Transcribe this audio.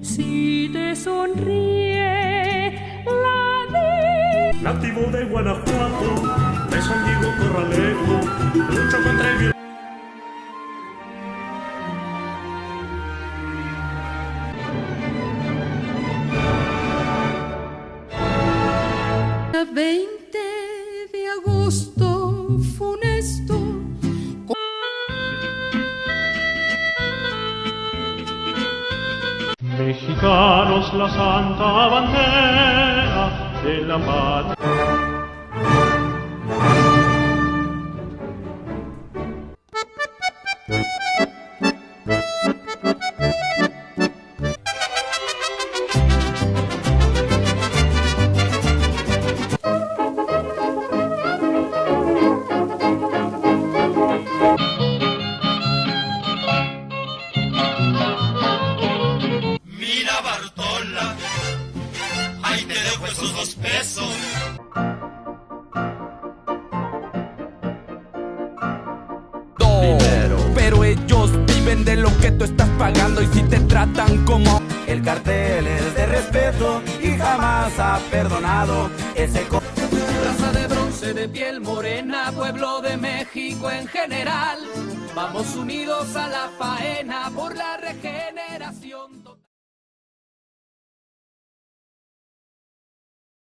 Si te sonríe la vida. Nativo de Guanajuato, de San Diego Corralejo, lucho contra el violento. 20 de agosto funesto. Mexicanos, la santa bandera de la patria. Mira, Bartola, ahí te dejo esos 2 pesos. Dinero, pero ellos viven de lo que tú estás pagando y si te tratan como el cartel es de respeto y jamás ha perdonado ese Raza de bronce, de piel morena, pueblo de México en general. Vamos unidos a la faena por la regeneración.